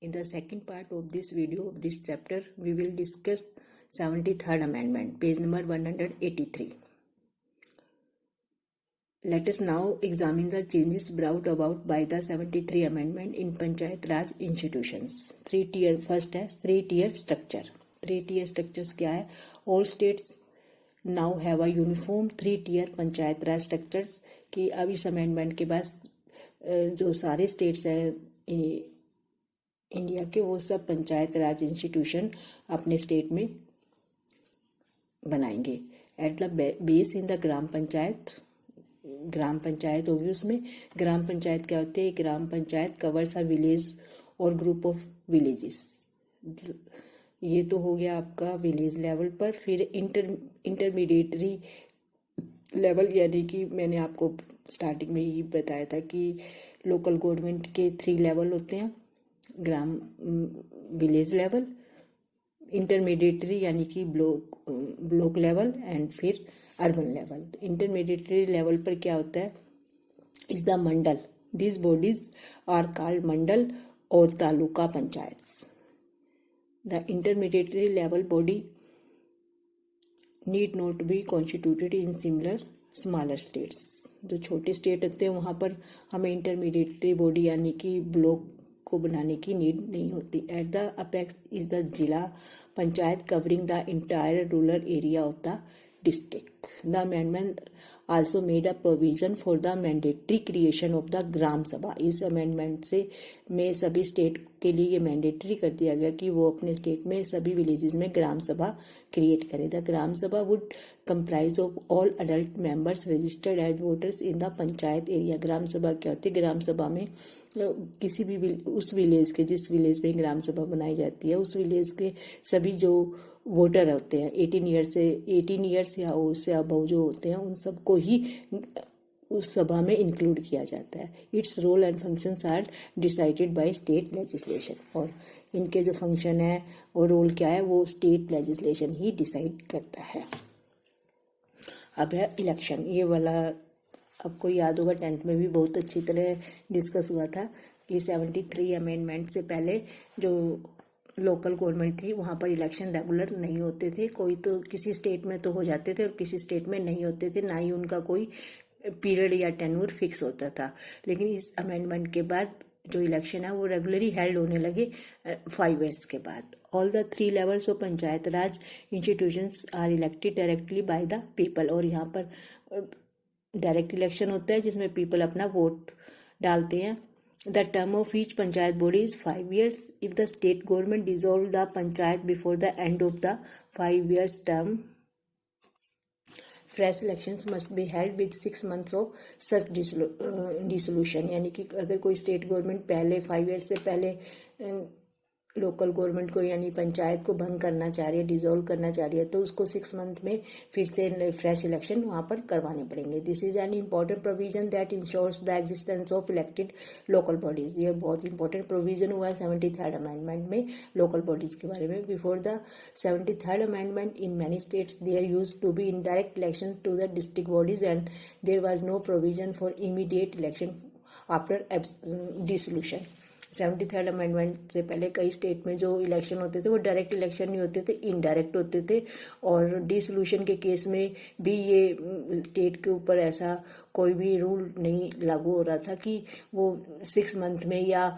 In the second part of this video of this chapter, we will discuss 73rd Amendment, page number 183. Let us now examine the changes brought about by the 73 Amendment in Panchayat Raj institutions. First है 3-tier structure. 3-tier structures क्या है? All states now have a uniform 3-tier panchayat Raj structures कि अब इस amendment के बाद जो सारे states हैं इंडिया के वो सब पंचायत राज इंस्टीट्यूशन अपने स्टेट में बनाएंगे. At the base in the gram panchayat होगी. उसमें ग्राम पंचायत क्या होते हैं? Gram panchayat covers a village और ग्रुप ऑफ विलेजेस. ये तो हो गया आपका विलेज लेवल पर. फिर इंटरमीडिएटरी लेवल यानी कि मैंने आपको स्टार्टिंग में ही बताया था कि लोकल गवर्नमेंट के 3 लेवल होते हैं. विलेज लेवल, इंटरमीडिएटरी यानी कि ब्लॉक लेवल एंड फिर अर्बन लेवल. इंटरमीडिएटरी लेवल पर क्या होता है? Is the mandal. This bodies are called mandal और taluka panchayats. The intermediary level body need not be constituted in similar smaller states. जो छोटे स्टेट होते हैं वहाँ पर हमें इंटरमीडिएटरी बॉडी यानी कि ब्लॉक को बनाने की नीड नहीं होती. At the apex is the zila panchayat covering the entire rural area of the district. The amendment also made a provision for the mandatory creation of the gram sabha. इस अमेंडमेंट से में सभी स्टेट के लिए ये मैंडेटरी कर दिया गया कि वो अपने स्टेट में सभी विलेजेस में ग्राम सभा क्रिएट करे. The gram sabha would comprise of all adult members registered as voters in the panchayat area. Gram sabha क्या होती है? ग्राम सभा में किसी भी उस विलेज के जिस विलेज में ग्राम सभा बनाई जाती है उस विलेज के सभी जो वोटर होते हैं 18 ईयर्स या उससे अबव जो होते हैं उन सबको ही उस सभा में इंक्लूड किया जाता है. Its role and functions are decided by state legislation. और इनके जो फंक्शन है और रोल क्या है वो स्टेट लेजिस्लेशन ही डिसाइड करता है. अब है इलेक्शन. ये वाला आपको याद होगा 10th में भी बहुत अच्छी तरह डिस्कस हुआ था कि 73 अमेंडमेंट से पहले जो लोकल गवर्नमेंट थी वहाँ पर इलेक्शन रेगुलर नहीं होते थे. कोई तो किसी स्टेट में तो हो जाते थे और किसी स्टेट में नहीं होते थे. ना ही उनका कोई पीरियड या टेन्योर फिक्स होता था. लेकिन इस अमेंडमेंट के बाद जो इलेक्शन है वो रेगुलरली हेल्ड होने लगे 5 ईयर्स के बाद. All the 3 levels of panchayat raj institutions are elected directly by the people. और यहाँ पर डायरेक्ट इलेक्शन होता है जिसमें पीपल अपना वोट डालते हैं. The term of each panchayat body is 5 years. If the state government dissolve the panchayat before the end of the 5 years term, fresh elections must be held with 6 months of such dissolution. यानी कि अगर कोई state government पहले 5 years से पहले local government को यानी पंचायत को भंग करना चाह रही है, डिसॉल्व करना चाह रही है तो उसको 6 month में फिर से फ्रेश इलेक्शन वहाँ पर करवाने पड़ेंगे. This is an important provision that ensures the existence of elected local bodies. ये बहुत इंपॉर्टेंट प्रोविजन हुआ है 73rd अमेंडमेंट में लोकल बॉडीज के बारे में. Before the 73rd amendment in many states there used to be indirect election to the district bodies and there was no provision for immediate election after dissolution. 73rd amendment से पहले कई state में जो election होते थे वो direct election नहीं होते थे, इनडायरेक्ट होते थे. और डिसोल्यूशन के केस में भी ये स्टेट के ऊपर ऐसा कोई भी रूल नहीं लागू हो रहा था कि वो 6 month में या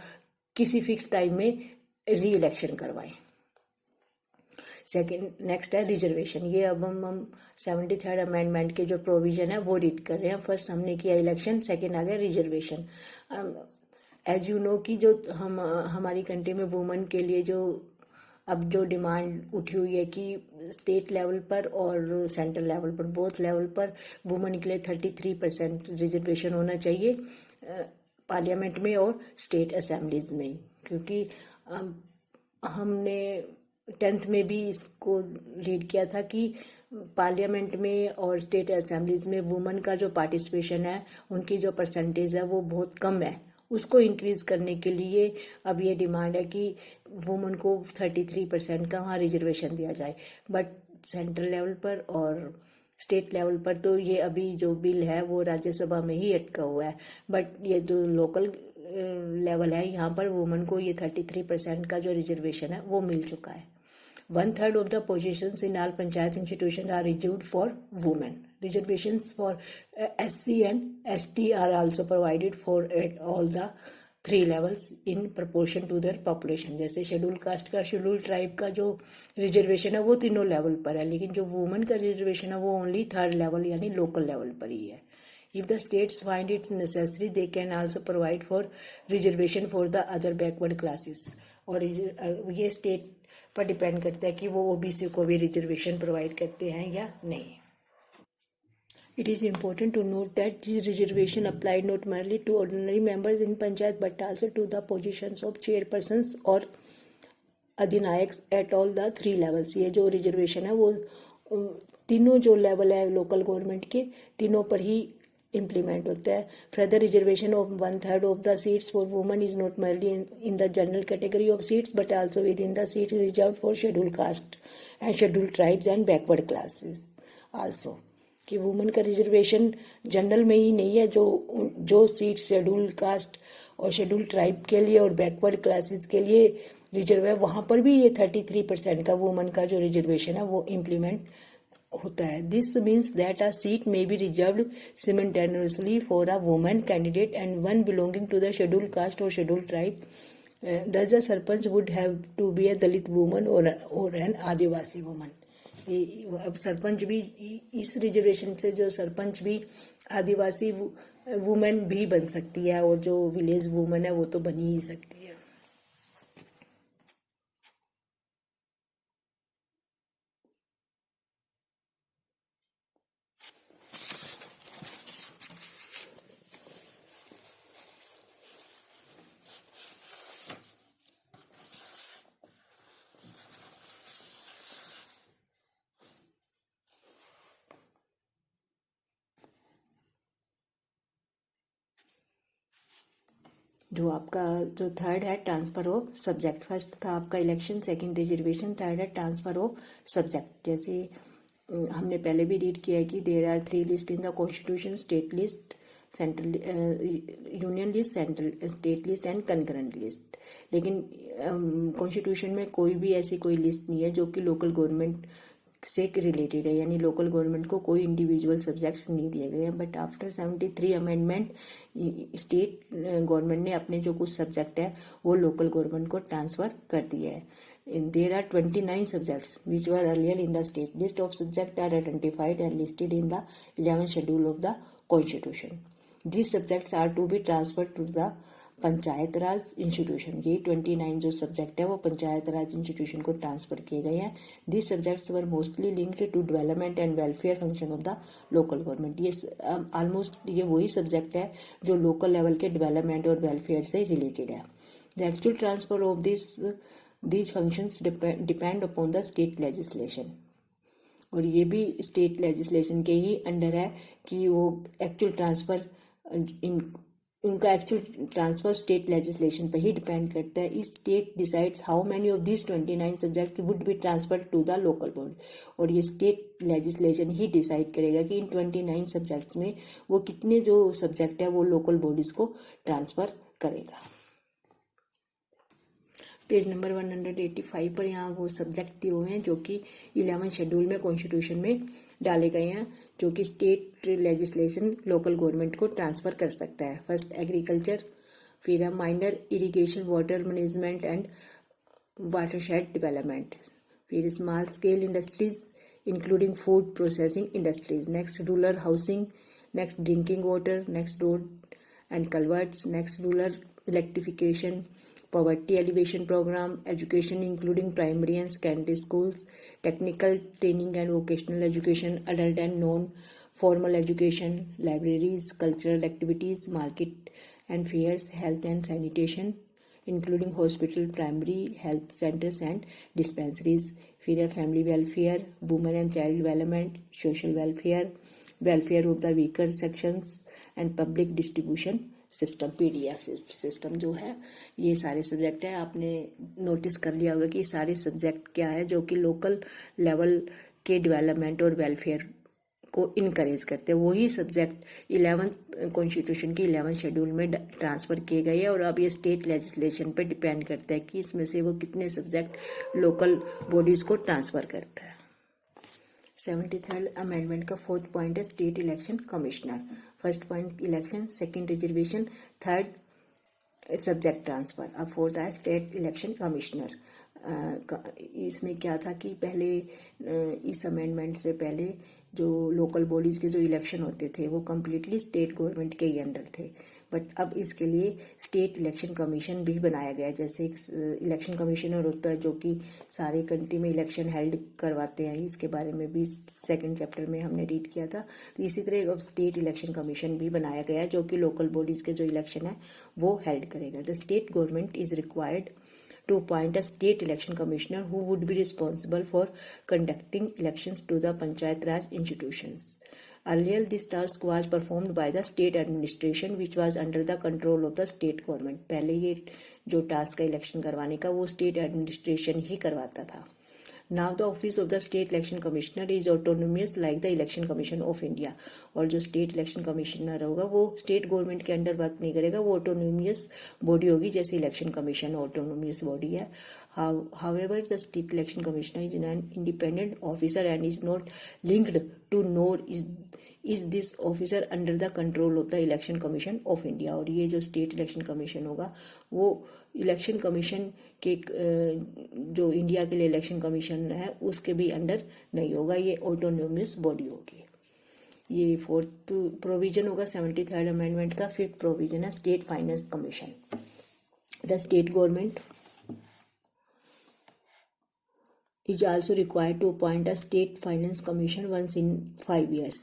किसी फिक्स टाइम में री इलेक्शन करवाएं. नेक्स्ट है रिजर्वेशन. ये अब हम 73rd अमेंडमेंट के जो प्रोविजन है वो रीड कर रहे हैं. फर्स्ट हमने किया इलेक्शन, सेकेंड आ गया रिजर्वेशन. एज यू नो कि जो हमारी कंट्री में वुमेन के लिए जो अब जो डिमांड उठी हुई है कि स्टेट लेवल पर और सेंट्रल लेवल पर बोथ लेवल पर वुमेन के लिए 33% रिजर्वेशन होना चाहिए पार्लियामेंट में और स्टेट असेंबलीज में. क्योंकि हमने 10th में भी इसको रीड किया था कि पार्लियामेंट में और स्टेट असेंबलीज में वुमेन का जो पार्टिसिपेशन है उनकी जो परसेंटेज है वो बहुत कम है. उसको इंक्रीज करने के लिए अब ये डिमांड है कि वुमेन को 33% का वहाँ रिजर्वेशन दिया जाए. बट सेंट्रल लेवल पर और स्टेट लेवल पर तो ये अभी जो बिल है वो राज्यसभा में ही अटका हुआ है. बट ये जो लोकल लेवल है, यहाँ पर वुमेन को ये 33% का जो रिजर्वेशन है वो मिल चुका है। 1/3 of the positions in all panchayat institutions are reserved for women. Reservations for SC and ST are also provided for at all the 3 levels in proportion to their population. जैसे schedule caste का, schedule tribe का जो reservation है वो तीनों level पर है, लेकिन जो वुमेन का रिजर्वेशन है वो ओनली 3rd लेवल यानी लोकल लेवल पर ही है। If the states find it necessary, they can also provide for reservation for the other backward classes. और ये स्टेट पर डिपेंड करता है कि वो ओबीसी को भी रिजर्वेशन प्रोवाइड करते हैं या नहीं। It is important to note that this reservation applied not merely to ordinary members in panchayat but also to the positions of chairpersons और अधिनायक at all the 3 levels। ये जो रिजर्वेशन है वो तीनों जो लेवल है लोकल गवर्नमेंट के तीनों पर ही implement होता है। Further reservation of 1/3 of the seats for women is not merely in the general category of seats but also within the seats reserved for scheduled caste and scheduled tribes and backward classes also। कि women का reservation general में ही नहीं है, जो seat schedule caste और schedule tribe के लिए और बैकवर्ड क्लासेस के लिए रिजर्व है वहाँ पर भी ये 33% का वुमेन का जो रिजर्वेशन है वो इम्प्लीमेंट होता है। This means that a seat may be reserved simultaneously for a women candidate and one belonging to the schedule caste और schedule tribe. thus the sarpanch would have to be a Dalit woman और an Adivasi woman. अब सरपंच भी इस reservation से जो सरपंच भी आदिवासी women भी बन सकती है और जो विलेज वुमन है वो तो बन ही सकती है। जो आपका जो 3rd है ट्रांसफर ऑफ सब्जेक्ट, फर्स्ट था आपका इलेक्शन, सेकंड रिजर्वेशन, 3rd है ट्रांसफर ऑफ सब्जेक्ट। जैसे हमने पहले भी रीड किया है कि there are 3 list in the constitution, state list, central union list, central state list and concurrent list. लेकिन कॉन्स्टिट्यूशन में कोई भी ऐसी कोई लिस्ट नहीं है जो कि लोकल गवर्नमेंट से रिलेटेड है, यानी लोकल गवर्नमेंट को कोई इंडिविजुअल सब्जेक्ट्स नहीं दिए गए हैं। But after 73 amendment state government ने अपने जो कुछ सब्जेक्ट है वो लोकल गवर्नमेंट को ट्रांसफर कर दिया है। There are 29 subjects which were earlier in the state list of subject are identified and listed in the 11th schedule of the constitution. These subjects are to be transfer to the panchayat raj institution. ये 29 जो subject है वो panchayat raj institution को transfer किए गए हैं। This subjects were mostly linked to development and welfare function of the local government. ये almost ये वही सब्जेक्ट है जो लोकल लेवल के डेवलपमेंट और वेलफेयर से रिलेटेड है। The actual transfer of these functions depend upon the state legislation. और ये भी स्टेट लेजिस्लेशन के ही अंडर है कि वो एक्चुअल ट्रांसफर उनका एक्चुअल ट्रांसफर स्टेट लेजिस्लेशन पर ही डिपेंड करता है। इस state decides how many of this 29 subjects would be transfer to the local board. और ये स्टेट लेजिस्लेशन ही डिसाइड करेगा कि इन 29 सब्जेक्ट्स में वो कितने जो सब्जेक्ट है वो लोकल बॉडीज को ट्रांसफर करेगा। पेज नंबर 185 पर यहाँ वो सब्जेक्ट दिए हुए हैं जो कि 11 शेड्यूल में कॉन्स्टिट्यूशन में डाले गए हैं, जो कि स्टेट लेजिस्लेशन लोकल गवर्नमेंट को ट्रांसफर कर सकता है। फर्स्ट एग्रीकल्चर, फिर है minor irrigation, water management and watershed development, फिर small scale industries including food processing industries, next rural housing, next drinking water, next road and culverts, next rural electrification, poverty alleviation program, education including primary and secondary schools, technical training and vocational education, adult and non-formal education, libraries, cultural activities, market and fairs, health and sanitation including hospital, primary health centers and dispensaries, फिर है family welfare, women and child development, social welfare, welfare of the weaker sections and public distribution system, PDF system जो है। ये सारे subject है, आपने notice कर लिया होगा कि सारे सब्जेक्ट क्या है जो कि लोकल लेवल के डेवलपमेंट और वेलफेयर को इनकरेज करते हैं। वही सब्जेक्ट 11th कॉन्स्टिट्यूशन की 11th शेड्यूल में ट्रांसफ़र किए गए हैं और अब ये स्टेट लेजिस्लेशन पर डिपेंड करता है कि इसमें से वो कितने सब्जेक्ट लोकल बॉडीज़ को ट्रांसफ़र करता है। 73rd अमेंडमेंट का 4th पॉइंट है state election commissioner. First point election, second reservation, third subject transfer. अब फोर्थ है स्टेट इलेक्शन कमिश्नर। इसमें क्या था कि पहले इस अमेंडमेंट से पहले जो लोकल बॉडीज़ के जो इलेक्शन होते थे वो कम्प्लीटली स्टेट गवर्नमेंट के ही अंडर थे, बट अब इसके लिए स्टेट इलेक्शन कमीशन भी बनाया गया है। जैसे एक इलेक्शन कमिश्नर होता है जो कि सारे कंट्री में इलेक्शन हेल्ड करवाते हैं, इसके बारे में भी सेकंड चैप्टर में हमने रीड किया था। तो इसी तरह अब स्टेट इलेक्शन कमीशन भी बनाया गया है जो कि लोकल बॉडीज़ के जो इलेक्शन है वो हेल्ड करेगा। The state government is required to appoint a state election commissioner who would be responsible for conducting elections to the Panchayat Raj institutions. Earlier, this task was performed by the state administration, which was under the control of the state government. पहले ये जो task है election करवाने का वो state administration ही करवाता था। Now the office of the state election commissioner is autonomous like the election commission of India. और जो स्टेट इलेक्शन कमिश्नर होगा वो स्टेट गवर्नमेंट के अंडर वर्क नहीं करेगा, वो ऑटोनोमियस बॉडी होगी, जैसे इलेक्शन कमीशन ऑटोनोमियस बॉडी है। However, the state election commissioner is an independent officer and is not linked to nor is this officer under the control of the election commission of India. और ये जो state election commission होगा वो election commission के जो India के लिए election commission है उसके भी अंडर नहीं होगा, ये ऑटोनोमस बॉडी होगी। ये फोर्थ प्रोविजन होगा 73rd अमेंडमेंट का। फिफ्थ प्रोविजन है state finance commission. The state government is also required to appoint a state finance commission once in 5 years.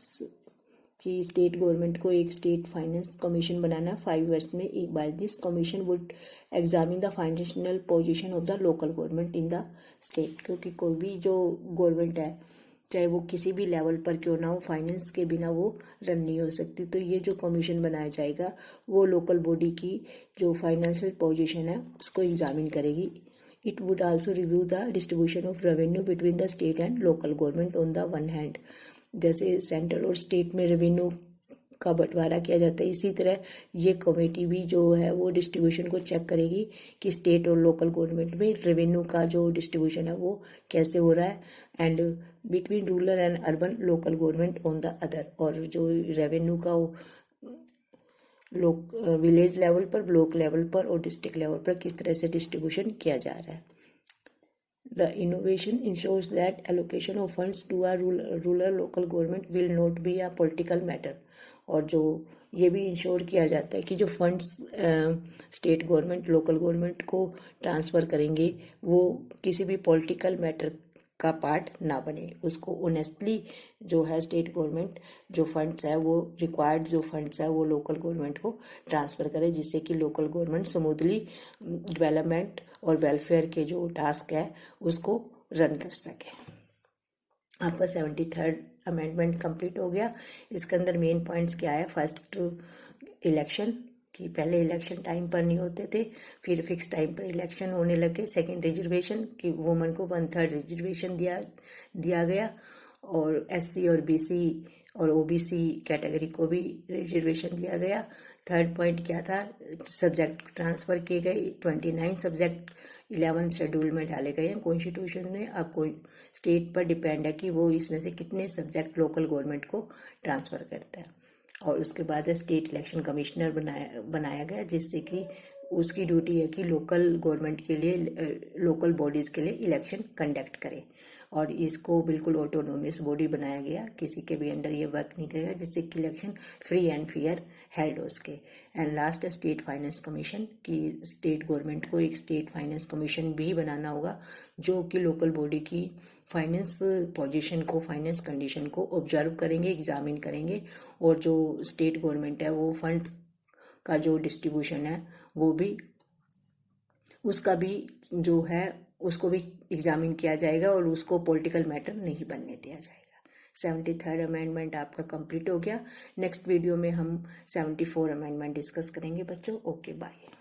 कि स्टेट गवर्नमेंट को एक स्टेट फाइनेंस कमीशन बनाना 5 years में एक बार। This commission would examine the financial position of the local government in the state, क्योंकि कोई भी जो गवर्नमेंट है चाहे वो किसी भी लेवल पर क्यों ना हो, फाइनेंस के बिना वो रन नहीं हो सकती। तो ये जो कमीशन बनाया जाएगा वो लोकल बॉडी की जो फाइनेंशियल पोजीशन है उसको एग्जामिन करेगी। It would also review the distribution of revenue between the state and local government on the one hand. जैसे सेंट्रल और स्टेट में रेवेन्यू का बंटवारा किया जाता है, इसी तरह ये कमेटी भी जो है वो डिस्ट्रीब्यूशन को चेक करेगी कि स्टेट और लोकल गवर्नमेंट में रेवेन्यू का जो डिस्ट्रीब्यूशन है वो कैसे हो रहा है, and between rural and urban local government on the other. और जो रेवेन्यू का विलेज लेवल पर, ब्लॉक लेवल पर और डिस्ट्रिक्ट लेवल पर किस तरह से डिस्ट्रीब्यूशन किया जा रहा है। The innovation ensures that allocation of funds to a rural local government will not be a political matter. और जो ये भी इंश्योर किया जाता है कि जो funds state government local government को ट्रांसफ़र करेंगे वो किसी भी पॉलिटिकल मैटर का पार्ट ना बने, उसको ऑनेस्टली जो है स्टेट गवर्नमेंट जो फंड्स है वो रिक्वायर्ड जो फंड्स है वो लोकल गवर्नमेंट को ट्रांसफ़र करे, जिससे कि लोकल गवर्नमेंट स्मूथली डेवलपमेंट और वेलफेयर के जो टास्क है उसको रन कर सके। आपका 73rd अमेंडमेंट कंप्लीट हो गया। इसके अंदर मेन पॉइंट्स क्या है? फर्स्ट इलेक्शन कि पहले इलेक्शन टाइम पर नहीं होते थे, फिर फिक्स टाइम पर इलेक्शन होने लगे। सेकंड रिजर्वेशन कि वुमन को 1/3 रिजर्वेशन दिया गया, और एससी और बीसी और ओबीसी कैटेगरी को भी रिजर्वेशन दिया गया। थर्ड पॉइंट क्या था? सब्जेक्ट ट्रांसफ़र किए गए। 29 सब्जेक्ट 11th शेड्यूल में डाले गए हैं कॉन्स्टिट्यूशन में। अब कोई स्टेट पर डिपेंड है कि वो इसमें से कितने सब्जेक्ट लोकल गवर्नमेंट को ट्रांसफ़र करता है। और उसके बाद स्टेट इलेक्शन कमिश्नर बनाया गया, जिससे कि उसकी ड्यूटी है कि लोकल गवर्नमेंट के लिए लोकल बॉडीज़ के लिए इलेक्शन कंडक्ट करे, और इसको बिल्कुल ऑटोनोमस बॉडी बनाया गया, किसी के भी अंडर ये वर्क नहीं करेगा, जिससे कि election free and fair held हो सके। एंड लास्ट है स्टेट फाइनेंस कमीशन कि स्टेट गवर्नमेंट को एक स्टेट फाइनेंस कमीशन भी बनाना होगा जो कि लोकल बॉडी की फाइनेंस पोजीशन को, फाइनेंस कंडीशन को ऑब्जर्व करेंगे, एग्जामिन करेंगे, और जो स्टेट गवर्नमेंट है वो फंड्स का जो डिस्ट्रीब्यूशन है वो भी उसका भी जो है उसको भी एग्जामिन किया जाएगा और उसको पॉलिटिकल मैटर नहीं बनने दिया जाएगा। 73rd अमेंडमेंट आपका कंप्लीट हो गया। नेक्स्ट वीडियो में हम 74 अमेंडमेंट डिस्कस करेंगे बच्चों। Okay bye.